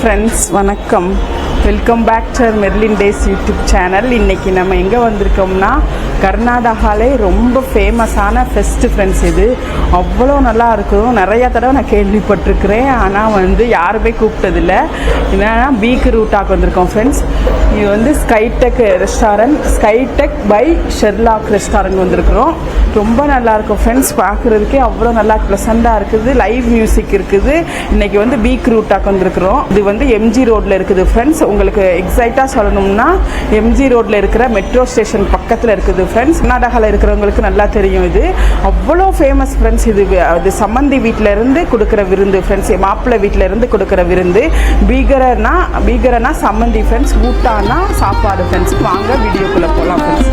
Friends வணக்கம், welcome back to Merlin days YouTube channel. இன்றைக்கி நம்ம எங்கே வந்திருக்கோம்னா கர்நாடகாலே ரொம்ப ஃபேமஸான ஃபெஸ்ட்டு ஃப்ரெண்ட்ஸ். இது அவ்வளோ நல்லா இருக்கும். நிறையா தடவை நான் கேள்விப்பட்டிருக்கிறேன், ஆனால் யாருமே கூப்பிட்டதில்லை. என்னன்னா பீக் ரூட்டாக்கு வந்திருக்கோம் ஃப்ரெண்ட்ஸ். இது ஸ்கைடெக் ரெஸ்டாரண்ட், ஸ்கைடெக் பை ஷெர்லாக் ரெஸ்டாரண்ட் வந்திருக்கிறோம். ரொம்ப நல்லாயிருக்கும் ஃப்ரெண்ட்ஸ், பார்க்குறதுக்கே அவ்வளோ நல்லா ப்ளசண்ட்டாக இருக்குது. லைவ் மியூசிக் இருக்குது. இன்றைக்கி பீக் ரூட்டாக்கு வந்திருக்கிறோம். இது எம்ஜி ரோட்டில் இருக்குது ஃப்ரெண்ட்ஸ். உங்களுக்கு எக்ஸாக்டாக சொல்லணும்னா எம்ஜி ரோட்டில் இருக்கிற மெட்ரோ ஸ்டேஷன் பக்கத்தில் இருக்குது ஃப்ரெண்ட்ஸ். கர்நாடகாவில் இருக்கிறவங்களுக்கு நல்லா தெரியும். இது அவ்வளோ ஃபேமஸ் ஃப்ரெண்ட்ஸ். இது சம்மந்தி வீட்டிலேருந்து கொடுக்குற விருந்து ஃப்ரெண்ட்ஸ், மாப்பிள்ளை வீட்டிலேருந்து கொடுக்குற விருந்து. பீகரனா சம்மந்தி ஃப்ரெண்ட்ஸ், ஊட்டானா சாப்பாடு ஃப்ரெண்ட்ஸ். வாங்க வீடியோக்குள்ளே போகலாம் ஃப்ரெண்ட்ஸ்.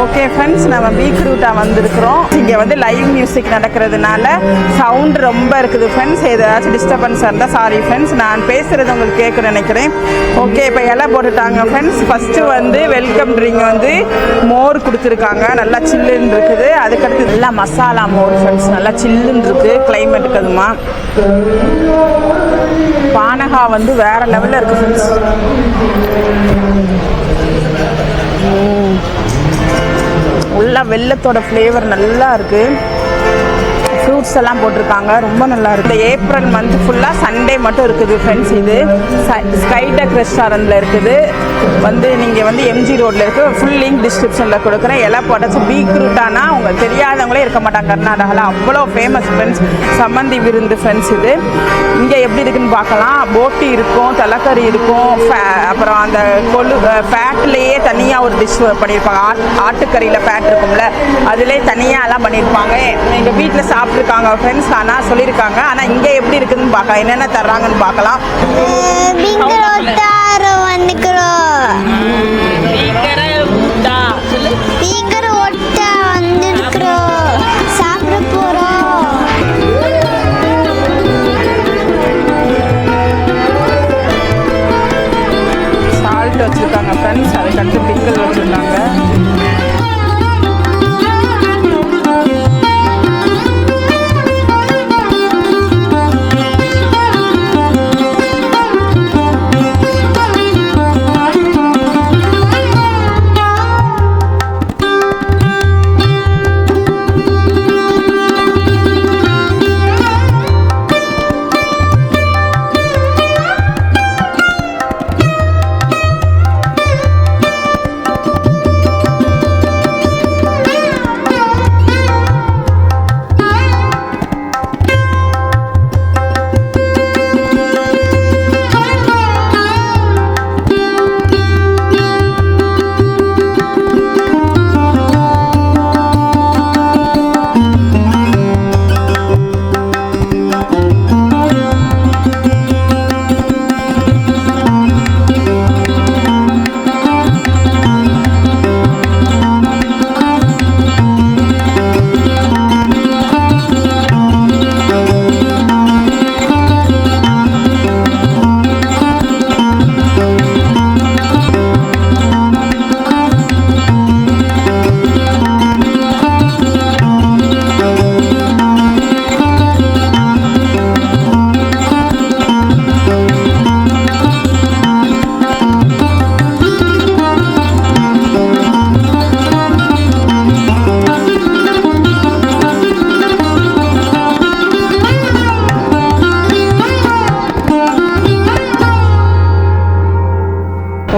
ஓகே ஃப்ரெண்ட்ஸ், நம்ம பீக் ரூட்டா வந்திருக்கிறோம். இங்கே லைவ் மியூசிக் நடக்கிறதுனால சவுண்ட் ரொம்ப இருக்குது ஃப்ரெண்ட்ஸ். ஏதாச்சும் டிஸ்டர்பன்ஸாக இருந்தால் சாரி ஃப்ரெண்ட்ஸ். நான் பேசுகிறது உங்களுக்கு கேட்குன்னு நினைக்கிறேன். ஓகே, இப்போ இலை போட்டுட்டாங்க ஃப்ரெண்ட்ஸ். ஃபஸ்ட்டு வெல்கம் ட்ரிங்க் மோர் கொடுத்துருக்காங்க, நல்லா சில்லுன்னு இருக்குது. அதுக்கடுத்து நல்லா மசாலா மோர் ஃப்ரெண்ட்ஸ், நல்லா சில்லுன்னு இருக்குது கிளைமேட்டுக்கு. அதுமா பானகா வேற லெவலில் இருக்குது ஃப்ரெண்ட்ஸ். உள்ள வெள்ளத்தோட ஃப்ளேவர் நல்லா இருக்குது. ஃப்ரூட்ஸ் எல்லாம் போட்டிருக்காங்க, ரொம்ப நல்லா இருக்குது. இந்த ஏப்ரல் மந்த் ஃபுல்லாக சண்டே மட்டும் இருக்குது ஃப்ரெண்ட்ஸ். இது ஸ்கைடெக் ரெஸ்டாரண்ட்டில் இருக்குது. நீங்கள் எம்ஜி ரோட்டில் இருக்குது. ஃபுல் லிங்க் டிஸ்கிரிப்ஷனில் கொடுக்குறேன். எல்லாம் போட்டாச்சு. பீக் ரூட்டானா உங்களுக்கு தெரியாதவங்களே இருக்க மாட்டாங்க கர்நாடகாவில். அவ்வளோ ஃபேமஸ் ஃப்ரெண்ட்ஸ், சம்மந்தி விருந்து ஃப்ரெண்ட்ஸ். இது இங்கே எப்படி இருக்குன்னு பார்க்கலாம். போட்டி இருக்கும், தலைக்கறி இருக்கும், அப்புறம் அந்த ஃபேட்லேயே தனியாக ஒரு டிஷ் பண்ணியிருப்பாங்க. ஆட்டுக்கறியில் ஃபேட் இருக்கும்ல, அதிலே தனியாக எல்லாம் பண்ணியிருப்பாங்க. எங்கள் வீட்டில் சாப்பிட்ருக்காங்க ஃப்ரெண்ட்ஸ், ஆனால் சொல்லியிருக்காங்க. ஆனால் இங்கே எப்படி இருக்குதுன்னு பார்க்கலாம், என்னென்ன தர்றாங்கன்னு பார்க்கலாம். சால்ட் வச்சுருக்காங்க ஃப்ரெண்ட்ஸ், அதுக்கடுத்து பிக்கல் வச்சுருக்காங்க.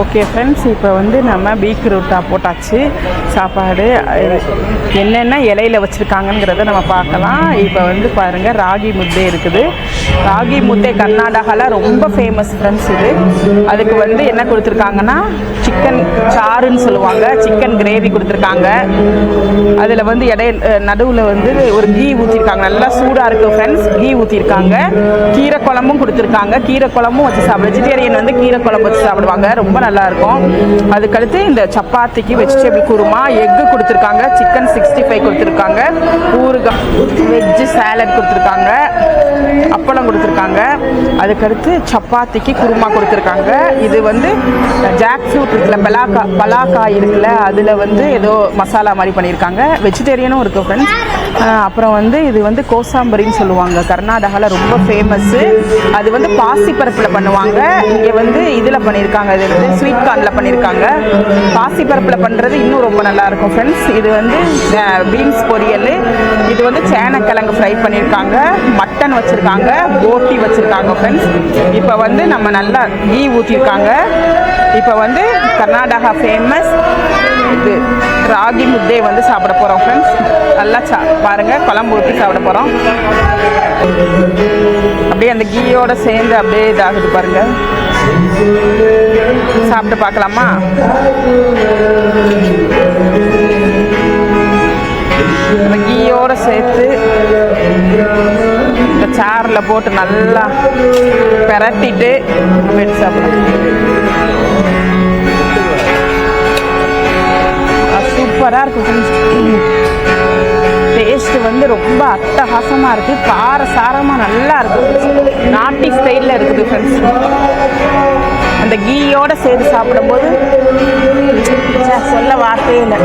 ஓகே ஃப்ரெண்ட்ஸ், இப்போ நம்ம பீக் ரூட்டா போட்டாச்சு. சாப்பாடு என்னென்ன இலையில் வச்சுருக்காங்கங்கிறத நம்ம பார்க்கலாம். இப்போ பாருங்கள், ராகி முட்டை இருக்குது. ராகி முட்டை கர்நாடகாவில் ரொம்ப ஃபேமஸ் ஃப்ரெண்ட்ஸ். இது அதுக்கு என்ன கொடுத்துருக்காங்கன்னா சிக்கன் சாறுன்னு சொல்லுவாங்க, சிக்கன் கிரேவி கொடுத்துருக்காங்க. அதில் நடுவில் ஒரு கீ ஊற்றிருக்காங்க, நல்லா சூடாக இருக்குது ஃப்ரெண்ட்ஸ். கீ ஊற்றிருக்காங்க. கீரை குழம்பும் கொடுத்துருக்காங்க. கொடுத்துருக்காங்க. கீரை குழம்பும் வச்சு சாப்பிடு. வெஜிடேரியன் வந்து கீரை குழம்பு வச்சு சாப்பிடுவாங்க, ரொம்ப நல்லாயிருக்கும். அதுக்கடுத்து இந்த சப்பாத்திக்கு வெஜிடபிள் குருமா, எக்கு கொடுத்துருக்காங்க, சிக்கன் 65 கொடுத்துருக்காங்க, ஊறுகாய், வெஜ்ஜு சாலட் கொடுத்துருக்காங்க, அப்பளம் கொடுத்துருக்காங்க. அதுக்கடுத்து சப்பாத்திக்கு குருமா கொடுத்துருக்காங்க. இது வந்து ஜாக் ஃப்ரூட் இருக்குல்ல, பலாக்காய் இருக்குல்ல, அதில் வந்து ஏதோ மசாலா மாதிரி பண்ணியிருக்காங்க. வெஜிடேரியனும் இருக்குது ஃப்ரெண்ட்ஸ். அப்புறம் வந்து இது வந்து கோசாம்பரின்னு சொல்லுவாங்க, கர்நாடகாவில் ரொம்ப ஃபேமஸ்ஸு. அது வந்து பாசிப்பருப்பில் பண்ணுவாங்க. இங்கே வந்து இதில் பண்ணியிருக்காங்க, இது வந்து ஸ்வீட் கார்னில் பண்ணியிருக்காங்க. பாசிப்பருப்பில் பண்ணுறது இன்னும் ரொம்ப நல்லாயிருக்கும் ஃப்ரெண்ட்ஸ். இது வந்து பீன்ஸ் பொரியல், இது வந்து சேனக்கிழங்கு ஃப்ரை பண்ணியிருக்காங்க, மட்டன் வச்சுருக்காங்க, போட்டி வச்சுருக்காங்க ஃப்ரெண்ட்ஸ். இப்போ வந்து நம்ம நல்லா கீ ஊற்றிருக்காங்க. இப்போ வந்து கர்நாடகா ஃபேமஸ் இது ராகி முத்தை வந்து சாப்பிட போகிறோம் ஃப்ரெண்ட்ஸ். நல்லா பாருங்கள், குழம்பு ஊற்றி சாப்பிட போகிறோம். அப்படியே அந்த கீயோட சேர்ந்து அப்படியே இதாகுது பாருங்கள். சாப்பிட்டு பார்க்கலாமா? அந்த கீயோட சேர்த்து இந்த சாரில் போட்டு நல்லா பெரட்டிட்டு வெட்டி சாப்பிடலாம். சூப்பராக இருக்கும். டேஸ்ட்டு வந்து ரொம்ப அட்டகாசமாக இருக்குது, கார சாரமாக நல்லா இருக்குது, நாட்டி ஸ்டைலில் இருக்குது ஃப்ரெண்ட்ஸ். அந்த கீயோடு சேர்த்து சாப்பிடும்போது சொல்ல வார்த்தையே இல்லை.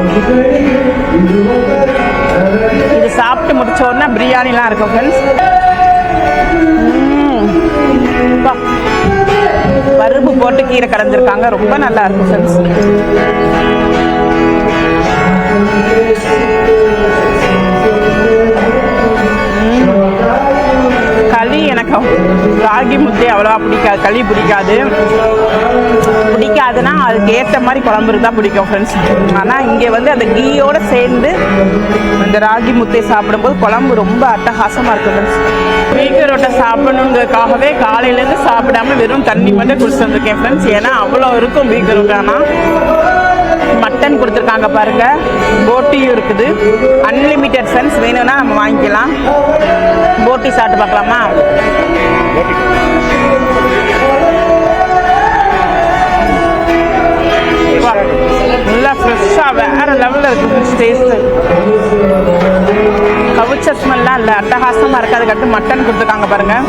இது சாப்பிட்டு முடிச்சோன்னா பிரியாணிலாம் இருக்கும் ஃப்ரெண்ட்ஸ். பருப்பு போட்டு கீரை கலந்துருக்காங்க, ரொம்ப நல்லா இருக்கும் ஃப்ரெண்ட்ஸ். களி எனக்கு ராகி முத்தை அவ்வளோவா பிடிக்காது, களி பிடிக்காதுன்னா அதுக்கு ஏற்ற மாதிரி குழம்பு இருந்தால் பிடிக்கும் ஃப்ரெண்ட்ஸ். ஆனால் இங்கே வந்து அந்த கீயோடு சேர்ந்து அந்த ராகி முத்தை சாப்பிடும்போது குழம்பு ரொம்ப அட்டகாசமாக இருக்கும் ஃப்ரெண்ட்ஸ். பீக்கரோட்டை சாப்பிடணுங்கிறதுக்காகவே காலையிலேருந்து சாப்பிடாம வெறும் தண்ணி மட்டும் குடிச்சு வந்திருக்கேன் ஃப்ரெண்ட்ஸ். ஏன்னா அவ்வளோ இருக்கும் பீக்கரோட்டானா. மட்டன் கொடுத்துருக்காங்க பாருங்க, போட்டியும் இருக்குது, அன்லிமிட்டெட் ஃப்ரெண்ட்ஸ். வேணும்னா நம்ம வாங்கிக்கலாம். போட்டி சாப்பிட்டு பார்க்கலாமா? நல்லா ஃப்ரெஷ்ஷாக வேறு லெவலில் இருக்குது டேஸ்ட்டு. கவுச்ச ஸ்மெல்லாம் இல்லை, அட்டகாசமாக இருக்குது. அதுக்கடுத்து மட்டன் கொடுத்துருக்காங்க பாருங்கள்,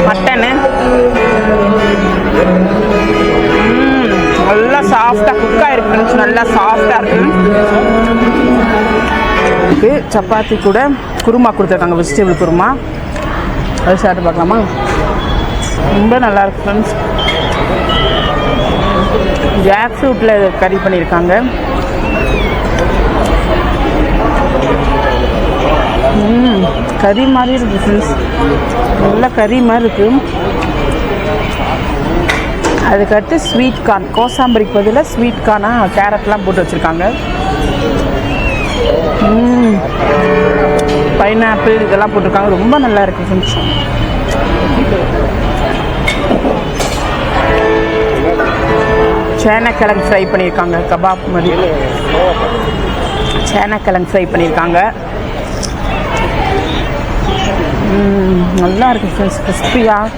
மட்டனு நல்லா சாஃப்டாக குக்காக இருக்கு ஃப்ரெண்ட்ஸ், நல்லா சாஃப்டாக இருக்கு. சப்பாத்தி கூட குருமா கொடுத்துருக்காங்க, வெஜிடபிள் குருமா, அது சாப்பிட்டு பார்க்கலாமா? ரொம்ப நல்லா இருக்கு ஃப்ரெண்ட்ஸ். ஜாக் ஃப்ரூட்டில் கறி பண்ணியிருக்காங்க. கறி மாதிரி இருக்குது ஃப்ரெண்ட்ஸ், நல்லா கறி மாதிரி இருக்குது. அதுக்கடுத்து ஸ்வீட் கார்ன், கோசாம்பரிக்கு பதிலாக ஸ்வீட் கார்னாக கேரட்லாம் போட்டு வச்சுருக்காங்க. பைனாப்பிள் இதெல்லாம் போட்டிருக்காங்க, ரொம்ப நல்லா இருக்குது ஃப்ரெண்ட்ஸ். சேனக்கிழங்கு ஃப்ரை பண்ணியிருக்காங்க, கபாப் மாதிரி சேனக்கிழங்கு ஃப்ரை பண்ணியிருக்காங்க. நல்லா இருக்குது ஃப்ரெண்ட்ஸ், கிறிஸ்பியாக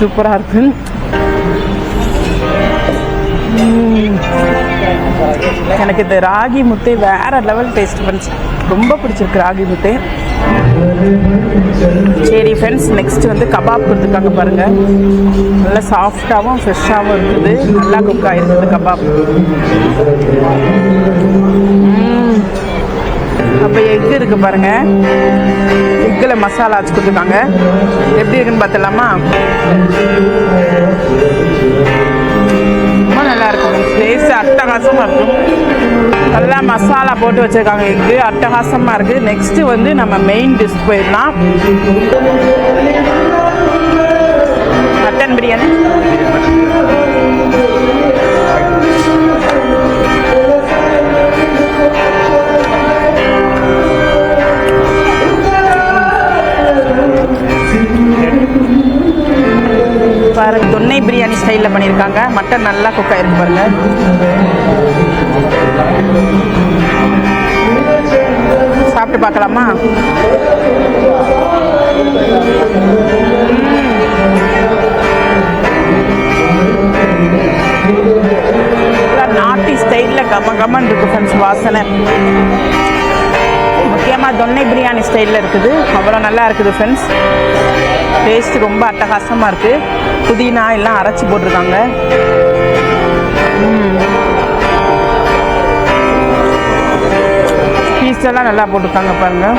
சூப்பராக இருக்குது. எனக்கு இந்த ராகி முத்தை வேறு லெவல் டேஸ்ட் ஃப்ரெண்ட்ஸ், ரொம்ப பிடிச்சிருக்கு ராகி முத்தை. சரி ஃப்ரெண்ட்ஸ், நெக்ஸ்ட் வந்து கபாப் கொடுத்துருக்காங்க பாருங்கள், நல்லா சாஃப்டாகவும் ஃப்ரெஷ்ஷாகவும் இருக்குது, நல்லா குக் ஆகிருக்குது கபாப். அப்போ எக்கு இருக்குது பாருங்கள், எக்கில் மசாலா வச்சு கொடுத்துருக்காங்க. எப்படி இருக்குன்னு பார்த்துடலாமா? ரொம்ப நல்லா இருக்கும், டேஸ்ட் அட்டகாசமாக இருக்கும். நல்லா மசாலா போட்டு வச்சுருக்காங்க, எக்கு அட்டகாசமாக இருக்குது. நெக்ஸ்ட்டு வந்து நம்ம மெயின் டிஷ் போயிடலாம். மட்டன் பிரியாணி. பாருங்க, தொன்னை பிரியாணி ஸ்டைலில் பண்ணியிருக்காங்க. மட்டன் நல்லா குக் ஆகிருக்கு பாருங்க. சாப்பிட்டு பார்க்கலாமா? கமகமன்னு இருக்குது ஃப்ரெண்ட்ஸ் வாசனை. முக்கியமாக தொன்னை பிரியாணி ஸ்டைலில் இருக்குது, அவ்வளோ நல்லா இருக்குது ஃப்ரெண்ட்ஸ். டேஸ்ட் ரொம்ப அட்டகாசமாக இருக்குது. புதினா எல்லாம் அரைச்சி போட்டிருக்காங்க. பீஸ் எல்லாம் நல்லா போட்டிருக்காங்க பாருங்கள்.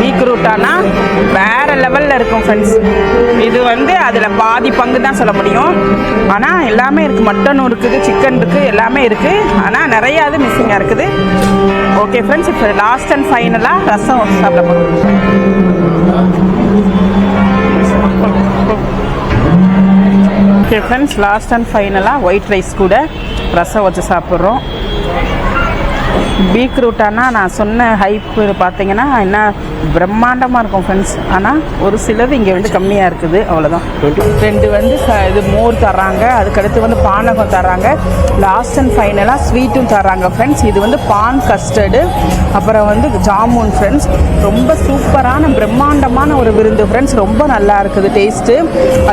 பீக்ரூட்டானா வேறு லெவலில் இருக்கும் ஃப்ரெண்ட்ஸ். இது வந்து அதில் பாதி பங்கு தான் சொல்ல முடியும். ஆனால் எல்லாமே இருக்குது, மட்டனும் இருக்குது, சிக்கன் இருக்குது, எல்லாமே இருக்குது. ஆனால் நிறையா இது மிஸ்ஸிங்காக இருக்குது. ஓகே ஃப்ரெண்ட்ஸ், இப்போ லாஸ்ட் அண்ட் ஃபைனலாக ரசம் சாப்பிட போகிறோம். ஓகே ஃப்ரெண்ட்ஸ், லாஸ்ட் அண்ட் ஃபைனலாக ஒயிட் ரைஸ் கூட ரசம் வச்சு சாப்பிட்றோம். பீக்ரூட்டானா நான் சொன்ன ஹைப்பு பார்த்தீங்கன்னா என்ன பிரம்மாண்டமாக இருக்கும் ஃப்ரெண்ட்ஸ். ஆனால் ஒரு சிலது இங்கே வந்து கம்மியாக இருக்குது, அவ்வளோதான். 2 வந்து இது மோர் தர்றாங்க, அதுக்கடுத்து வந்து பானகம் தர்றாங்க, லாஸ்ட் அண்ட் ஃபைனலாக ஸ்வீட்டும் தர்றாங்க ஃப்ரெண்ட்ஸ். இது வந்து பான் கஸ்டர்டு, அப்புறம் வந்து ஜாமுன் ஃப்ரெண்ட்ஸ். ரொம்ப சூப்பரான பிரம்மாண்டமான ஒரு விருந்து ஃப்ரெண்ட்ஸ். ரொம்ப நல்லா இருக்குது டேஸ்ட்டு.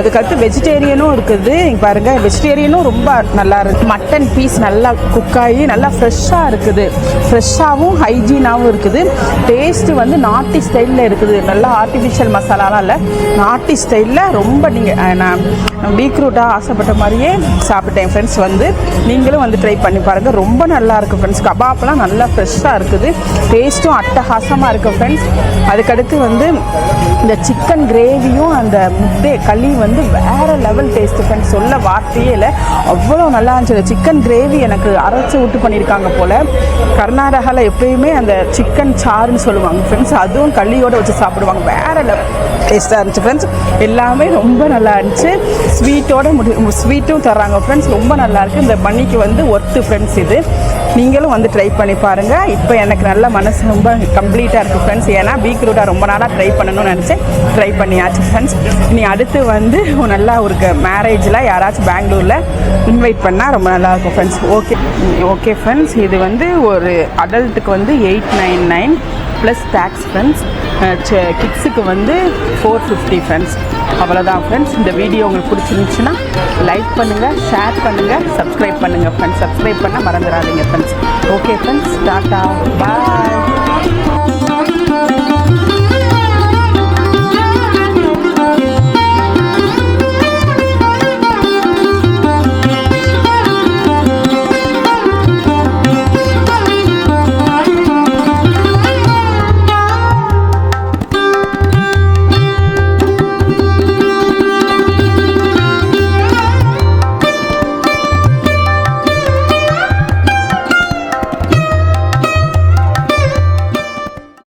அதுக்கடுத்து வெஜிடேரியனும் இருக்குது, இங்கே பாருங்கள், வெஜிடேரியனும் ரொம்ப நல்லா இருக்குது. மட்டன் பீஸ் நல்லா குக்காகி நல்லா ஃப்ரெஷ்ஷாக இருக்குது, ஃப்ரெஷ்ஷாகவும் ஹைஜீனாகவும் இருக்குது. டேஸ்ட்டு வந்து நாட்டி ஸ்டைலில் இருக்குது, நல்லா ஆர்டிஃபிஷியல் மசாலாலாம் இல்லை, நாட்டி ஸ்டைலில் ரொம்ப. நீங்கள் நான் பீக்ரூட்டாக ஆசைப்பட்ட மாதிரியே சாப்பிட்டேன் ஃப்ரெண்ட்ஸ். வந்து நீங்களும் வந்து ட்ரை பண்ணி பாருங்கள், ரொம்ப நல்லா இருக்குது ஃப்ரெண்ட்ஸ். கபாப்லாம் நல்லா ஃப்ரெஷ்ஷாக இருக்குது, டேஸ்ட்டும் அட்டகாசமாக இருக்குது ஃப்ரெண்ட்ஸ். அதுக்கடுத்து வந்து இந்த சிக்கன் கிரேவியும் அந்த முட்டை களி வந்து வேறு லெவல் டேஸ்ட்டு ஃப்ரெண்ட்ஸ், சொல்ல வார்த்தையே இல்லை, அவ்வளோ நல்லா இருந்துச்சு. சிக்கன் கிரேவி எனக்கு அரைச்சி விட்டு பண்ணியிருக்காங்க போல். கர்நாடகாவில் எப்பயுமே அந்த சிக்கன் சாறுன்னு சொல்லுவாங்க ஃப்ரெண்ட்ஸ், அதுவும் களியோடு வச்சு சாப்பிடுவாங்க, வேறு லெவல் டேஸ்ட்டாக இருந்துச்சு ஃப்ரெண்ட்ஸ். எல்லாமே ரொம்ப நல்லா இருந்துச்சு. ஸ்வீட்டும் தர்றாங்க ஃப்ரெண்ட்ஸ், ரொம்ப நல்லா இருக்குது. இந்த மணிக்கு வந்து ஒர்த்து ஃப்ரெண்ட்ஸ். இது நீங்களும் வந்து ட்ரை பண்ணி பாருங்கள். இப்போ எனக்கு நல்ல மனசு ரொம்ப கம்ப்ளீட்டாக இருக்குது ஃப்ரெண்ட்ஸ். ஏன்னா பீக்ரூட்டாக ரொம்ப நாளாக ட்ரை பண்ணணும்னு நினச்சேன், ட்ரை பண்ணியாச்சு ஃப்ரெண்ட்ஸ். இனி அடுத்து வந்து நல்லா ஒரு மேரேஜில் யாராச்சும் பெங்களூரில் இன்வைட் பண்ணால் ரொம்ப நல்லாயிருக்கும் ஃப்ரெண்ட்ஸ். ஓகே ஃப்ரெண்ட்ஸ், இது வந்து ஒரு அடல்ட்டுக்கு வந்து 899 ப்ளஸ் டேக்ஸ் ஃப்ரெண்ட்ஸ். கிட்ஸுக்கு வந்து 450 ஃப்ரெண்ட்ஸ். அவ்வளோதான் ஃப்ரெண்ட்ஸ். இந்த வீடியோ உங்களுக்கு பிடிச்சிருந்துச்சுன்னா லைக் பண்ணுங்கள், ஷேர் பண்ணுங்கள், சப்ஸ்கிரைப் பண்ணுங்கள் ஃப்ரெண்ட்ஸ். சப்ஸ்கிரைப் பண்ண மறந்துடாதீங்க ஃப்ரெண்ட்ஸ். ஓகே ஃப்ரெண்ட்ஸ், டாட்டா, பாய்.